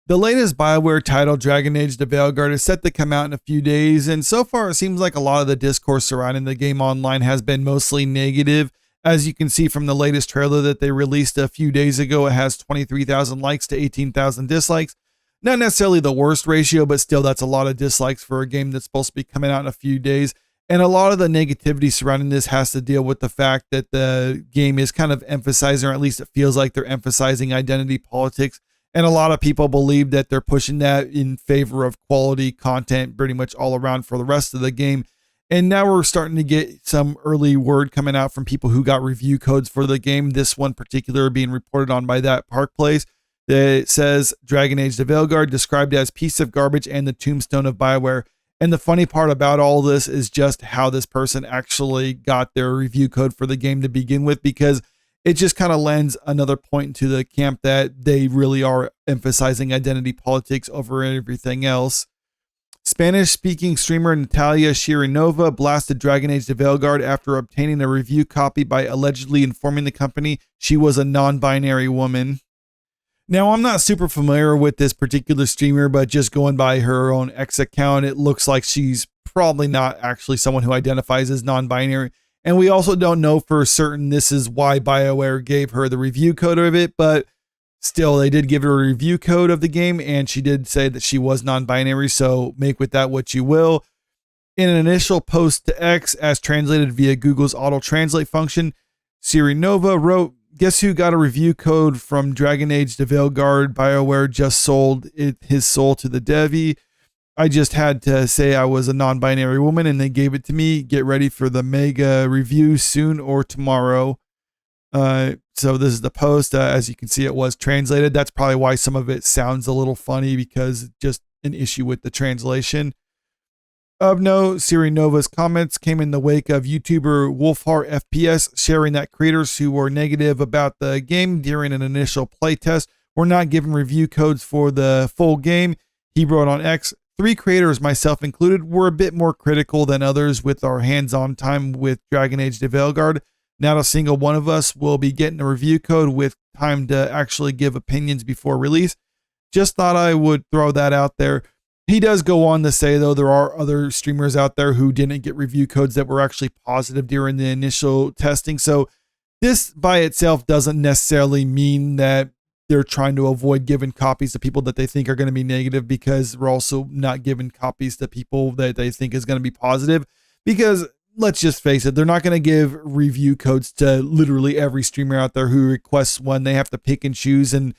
The latest Bioware title, Dragon Age: The Veilguard, is set to come out in a few days, and so far it seems like a lot of the discourse surrounding the game online has been mostly negative. As you can see from the latest trailer that they released a few days ago, it has 23,000 likes to 18,000 dislikes. Not necessarily the worst ratio, but still that's a lot of dislikes for a game that's supposed to be coming out in a few days. And a lot of the negativity surrounding this has to deal with the fact that the game is kind of emphasizing, or at least it feels like they're emphasizing, identity politics. And a lot of people believe that they're pushing that in favor of quality content pretty much all around for the rest of the game. And now we're starting to get some early word coming out from people who got review codes for the game. This one particular being reported on by That Park Place. It says Dragon Age: The Veilguard described as piece of garbage and the Tombstone of Bioware. And the funny part about all this is just how this person actually got their review code for the game to begin with, because it just kind of lends another point into the camp that they really are emphasizing identity politics over everything else. Spanish-speaking streamer Natalia Shirinova blasted Dragon Age: The Veilguard after obtaining a review copy by allegedly informing the company she was a non-binary woman. Now, I'm not super familiar with this particular streamer, but just going by her own X account, it looks like she's probably not actually someone who identifies as non-binary. And we also don't know for certain this is why BioWare gave her the review code of it, but still, they did give her a review code of the game, and she did say that she was non-binary, so make with that what you will. In an initial post to X, as translated via Google's auto-translate function, Sirinova wrote, "Guess who got a review code from Dragon Age: The Veilguard? BioWare just sold his soul to the Devi. I just had to say I was a non-binary woman and they gave it to me. Get ready for the mega review soon or tomorrow." So this is the post. As you can see, it was translated. That's probably why some of it sounds a little funny, because just an issue with the translation. Of note, Sirinova's comments came in the wake of YouTuber Wolfheart FPS sharing that creators who were negative about the game during an initial playtest were not given review codes for the full game. He wrote on X, "3 creators, myself included, were a bit more critical than others with our hands-on time with Dragon Age: The Veilguard. Not a single one of us will be getting a review code with time to actually give opinions before release. Just thought I would throw that out there." He does go on to say, though, there are other streamers out there who didn't get review codes that were actually positive during the initial testing. So this by itself doesn't necessarily mean that they're trying to avoid giving copies to people that they think are going to be negative, because we're also not giving copies to people that they think is going to be positive. Because let's just face it, they're not going to give review codes to literally every streamer out there who requests one. They have to pick and choose, and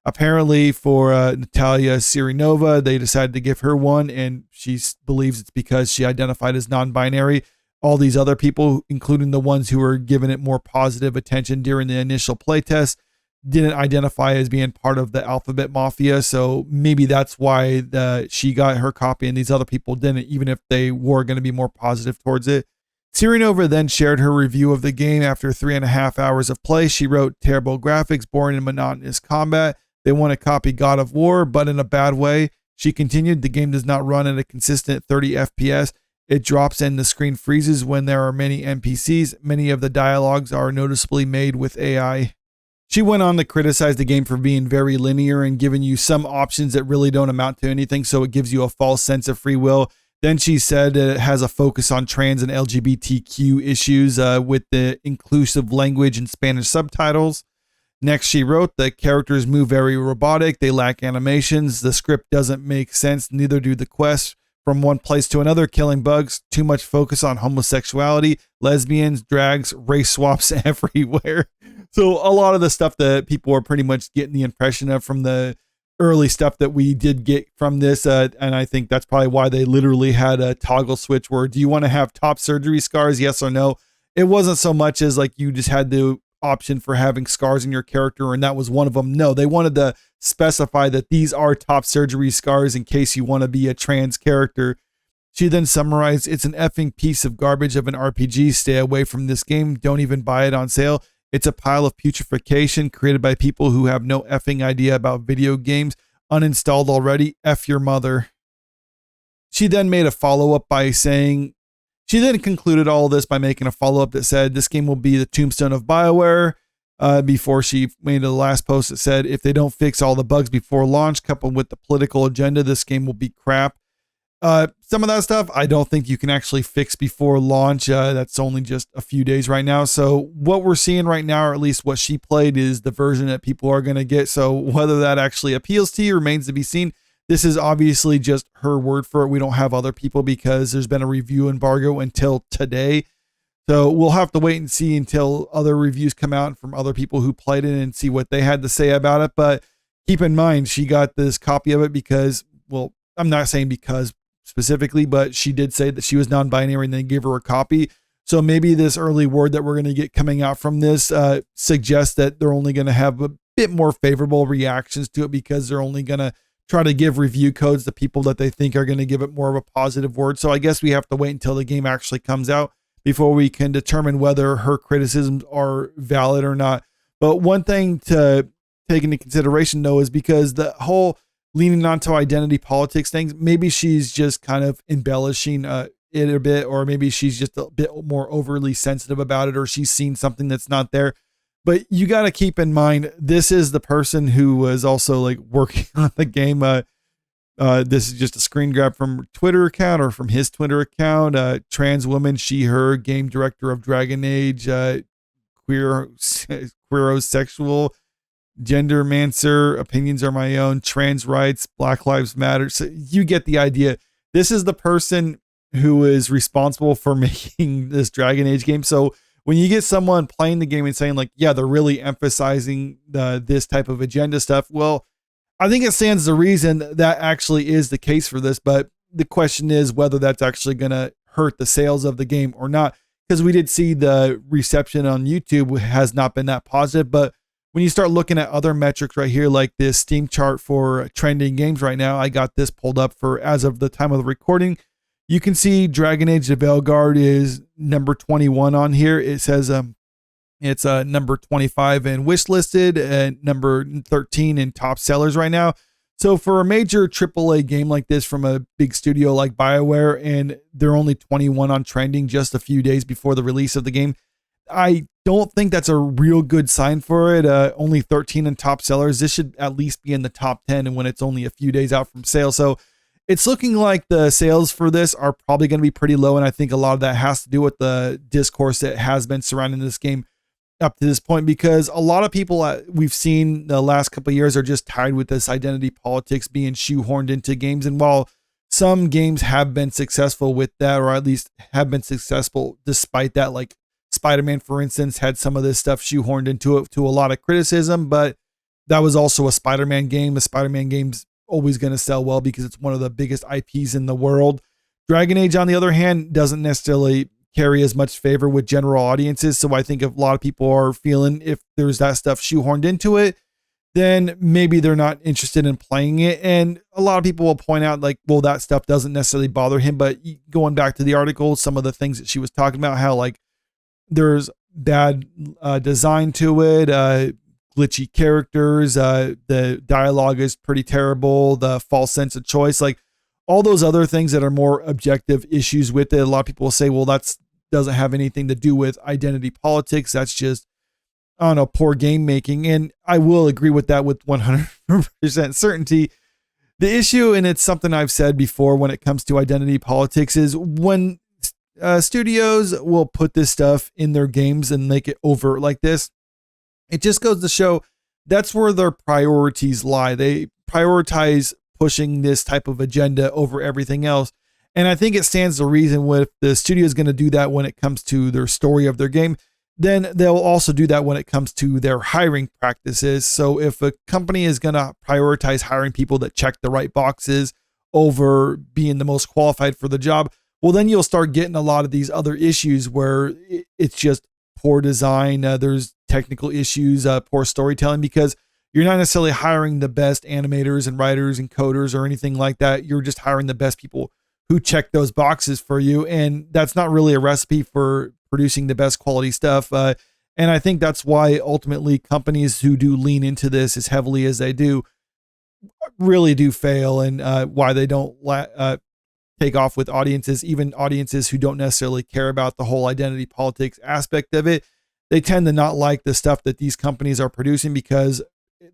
apparently for Natalia Sirinova, they decided to give her one, and she believes it's because she identified as non-binary. All these other people, including the ones who were giving it more positive attention during the initial playtest, didn't identify as being part of the Alphabet Mafia, so maybe that's why she got her copy and these other people didn't, even if they were going to be more positive towards it. Sirinova then shared her review of the game after 3.5 hours of play. She wrote, "Terrible graphics, boring and monotonous combat. They want to copy God of War, but in a bad way." She continued, "The game does not run at a consistent 30 FPS. It drops and the screen freezes when there are many NPCs. Many of the dialogues are noticeably made with AI." She went on to criticize the game for being very linear and giving you some options that really don't amount to anything, so it gives you a false sense of free will. Then she said it has a focus on trans and LGBTQ issues with the inclusive language and Spanish subtitles. Next, she wrote, "The characters move very robotic. They lack animations. The script doesn't make sense. Neither do the quests. From one place to another, killing bugs. Too much focus on homosexuality, lesbians, drags, race swaps everywhere." So a lot of the stuff that people are pretty much getting the impression of from the early stuff that we did get from this. And I think that's probably why they literally had a toggle switch where, do you want to have top surgery scars? Yes or no? It wasn't so much as like you just had the option for having scars in your character, and that was one of them. No, they wanted to specify that these are top surgery scars in case you want to be a trans character. She then summarized, "It's an effing piece of garbage of an RPG. Stay away from this game. Don't even buy it on sale. It's a pile of putrefaction created by people who have no effing idea about video games. Uninstalled already. F your mother." She then made a follow-up by saying, she then concluded all this by making a follow-up that said, "This game will be the Tombstone of BioWare. before she made the last post that said, if they don't fix all the bugs before launch, coupled with the political agenda, this game will be crap. Some of that stuff I don't think you can actually fix before launch. That's only just a few days right now. So what we're seeing right now, or at least what she played, is the version that people are going to get. So whether that actually appeals to you remains to be seen. This is obviously just her word for it. We don't have other people because there's been a review embargo until today. So we'll have to wait and see until other reviews come out from other people who played it and see what they had to say about it. But keep in mind, she got this copy of it because, well, I'm not saying because specifically, but she did say that she was non-binary and they gave her a copy. So maybe this early word that we're going to get coming out from this suggests that they're only going to have a bit more favorable reactions to it because they're only going to try to give review codes to people that they think are going to give it more of a positive word. So I guess we have to wait until the game actually comes out before we can determine whether her criticisms are valid or not. But one thing to take into consideration, though, is because the whole leaning onto identity politics things, maybe she's just kind of embellishing it a bit, or maybe she's just a bit more overly sensitive about it, or she's seen something that's not there. But you got to keep in mind, this is the person who was also like working on the game. This is just a screen grab from her Twitter account or from his Twitter account. Trans woman, she, her, game director of Dragon Age, queerosexual, gender mancer, opinions are my own, trans rights, Black Lives Matter. So you get the idea. This is the person who is responsible for making this Dragon Age game. So when you get someone playing the game and saying like, yeah, they're really emphasizing this type of agenda stuff, well, I think it stands to reason that actually is the case for this. But the question is whether that's actually going to hurt the sales of the game or not, because we did see the reception on YouTube has not been that positive. But when you start looking at other metrics right here, like this Steam chart for trending games right now, I got this pulled up for as of the time of the recording. You can see Dragon Age: The Veilguard is number 21 on here. It says it's number 25 and wishlisted and number 13 in top sellers right now. So for a major AAA game like this from a big studio like Bioware, and they're only 21 on trending just a few days before the release of the game, I don't think that's a real good sign for it. Only 13 in top sellers. This should at least be in the top 10, and when it's only a few days out from sale. So it's looking like the sales for this are probably going to be pretty low, and I think a lot of that has to do with the discourse that has been surrounding this game up to this point, because a lot of people we've seen the last couple of years are just tired with this identity politics being shoehorned into games. And while some games have been successful with that, or at least have been successful despite that, like Spider-Man, for instance, had some of this stuff shoehorned into it to a lot of criticism, but that was also a Spider-Man game. A Spider-Man game's always going to sell well because it's one of the biggest IPs in the world. Dragon Age, on the other hand, doesn't necessarily carry as much favor with general audiences. So I think if a lot of people are feeling if there's that stuff shoehorned into it, then maybe they're not interested in playing it. And a lot of people will point out like, well, that stuff doesn't necessarily bother him. But going back to the article, some of the things that she was talking about, how like there's bad design to it, glitchy characters, the dialogue is pretty terrible, the false sense of choice, like all those other things that are more objective issues with it. A lot of people will say, well, that's doesn't have anything to do with identity politics. That's just, I don't know, poor game making. And I will agree with that with 100% certainty. The issue, and it's something I've said before when it comes to identity politics, is when studios will put this stuff in their games and make it overt like this, it just goes to show that's where their priorities lie. They prioritize pushing this type of agenda over everything else. And I think it stands to reason if the studio is going to do that when it comes to their story of their game, then they'll also do that when it comes to their hiring practices. So if a company is going to prioritize hiring people that check the right boxes over being the most qualified for the job, well, then you'll start getting a lot of these other issues where it's just poor design. There's technical issues, poor storytelling, because you're not necessarily hiring the best animators and writers and coders or anything like that. You're just hiring the best people who check those boxes for you. And that's not really a recipe for producing the best quality stuff. And I think that's why ultimately companies who do lean into this as heavily as they do really do fail, and why they don't take off with audiences, even audiences who don't necessarily care about the whole identity politics aspect of it. they tend to not like the stuff that these companies are producing because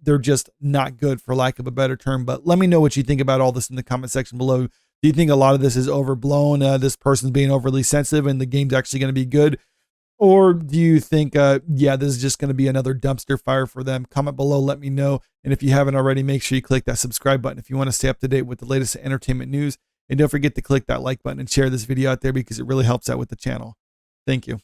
they're just not good, for lack of a better term. But let me know what you think about all this in the comment section below. Do you think a lot of this is overblown? This person's being overly sensitive and the game's actually going to be good? Or do you think, yeah, this is just going to be another dumpster fire for them? Comment below, let me know. And if you haven't already, make sure you click that subscribe button if you want to stay up to date with the latest entertainment news. And don't forget to click that like button and share this video out there because it really helps out with the channel. Thank you.